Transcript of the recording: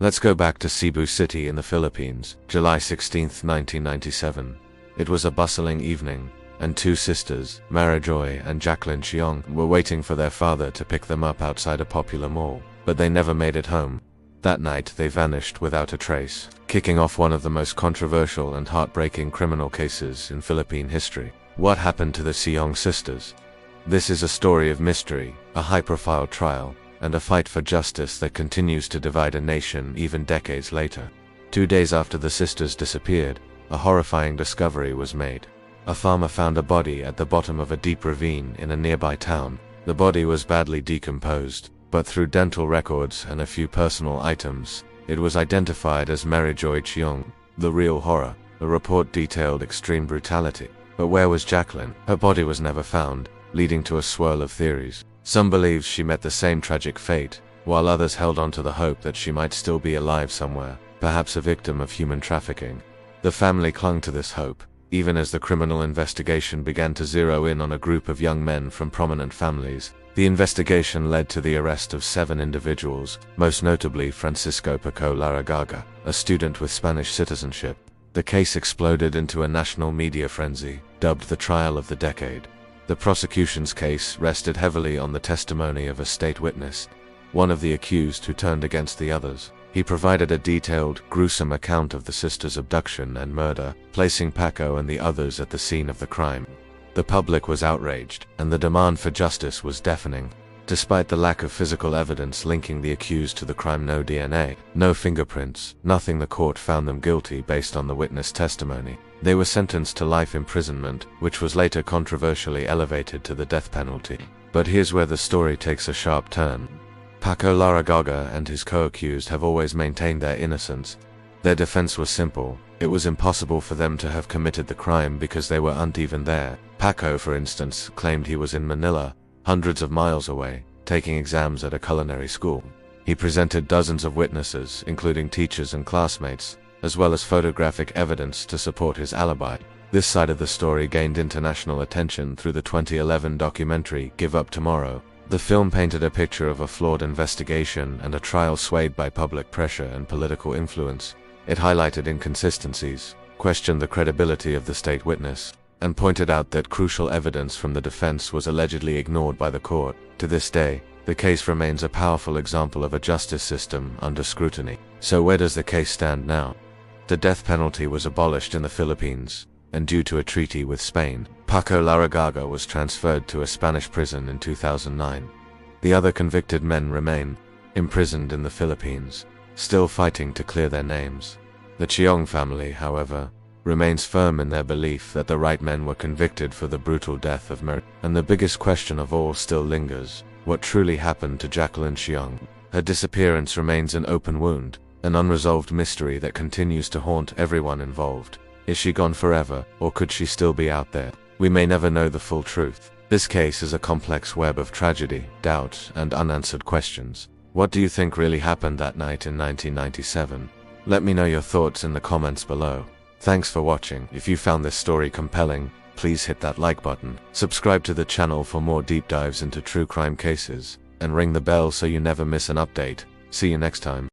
Let's go back to Cebu City in the Philippines, July 16, 1997. It was a bustling evening, and two sisters, Marijoy and Jacqueline Chiong, were waiting for their father to pick them up outside a popular mall, but they never made it home. That night they vanished without a trace, kicking off one of the most controversial and heartbreaking criminal cases in Philippine history. What happened to the Chiong sisters? This is a story of mystery, a high-profile trial, and a fight for justice that continues to divide a nation even decades later. 2 days after the sisters disappeared, a horrifying discovery was made. A farmer found a body at the bottom of a deep ravine in a nearby town. The body was badly decomposed, but through dental records and a few personal items, it was identified as Marijoy Chiong. The real horror. The report detailed extreme brutality. But where was Jacqueline? Her body was never found, leading to a swirl of theories. Some believed she met the same tragic fate, while others held on to the hope that she might still be alive somewhere, perhaps a victim of human trafficking. The family clung to this hope, even as the criminal investigation began to zero in on a group of young men from prominent families. The investigation led to the arrest of 7 individuals, most notably Francisco Paco Laragaga, a student with Spanish citizenship. The case exploded into a national media frenzy, dubbed the trial of the decade. The prosecution's case rested heavily on the testimony of a state witness, one of the accused who turned against the others. He provided a detailed, gruesome account of the sisters' abduction and murder, placing Paco and the others at the scene of the crime. The public was outraged, and the demand for justice was deafening. Despite the lack of physical evidence linking the accused to the crime, no DNA, no fingerprints, nothing, the court found them guilty based on the witness testimony. They were sentenced to life imprisonment, which was later controversially elevated to the death penalty. But here's where the story takes a sharp turn. Paco Laragaga and his co-accused have always maintained their innocence. Their defense was simple. It was impossible for them to have committed the crime because they weren't even there. Paco, for instance, claimed he was in Manila, hundreds of miles away, taking exams at a culinary school. He presented dozens of witnesses, including teachers and classmates, as well as photographic evidence to support his alibi. This side of the story gained international attention through the 2011 documentary Give Up Tomorrow. The film painted a picture of a flawed investigation and a trial swayed by public pressure and political influence. It highlighted inconsistencies, questioned the credibility of the state witness, and pointed out that crucial evidence from the defense was allegedly ignored by the court. To this day, the case remains a powerful example of a justice system under scrutiny. So where does the case stand now? The death penalty was abolished in the Philippines, and due to a treaty with Spain, Paco Laragaga was transferred to a Spanish prison in 2009. The other convicted men remain imprisoned in the Philippines, still fighting to clear their names. The Chiong family, however, remains firm in their belief that the right men were convicted for the brutal death of Marijoy. And the biggest question of all still lingers: what truly happened to Jacqueline Chiong? Her disappearance remains an open wound, an unresolved mystery that continues to haunt everyone involved. Is she gone forever, or could she still be out there? We may never know the full truth. This case is a complex web of tragedy, doubt, and unanswered questions. What do you think really happened that night in 1997? Let me know your thoughts in the comments below. Thanks for watching. If you found this story compelling, please hit that like button. Subscribe to the channel for more deep dives into true crime cases, and ring the bell so you never miss an update. See you next time.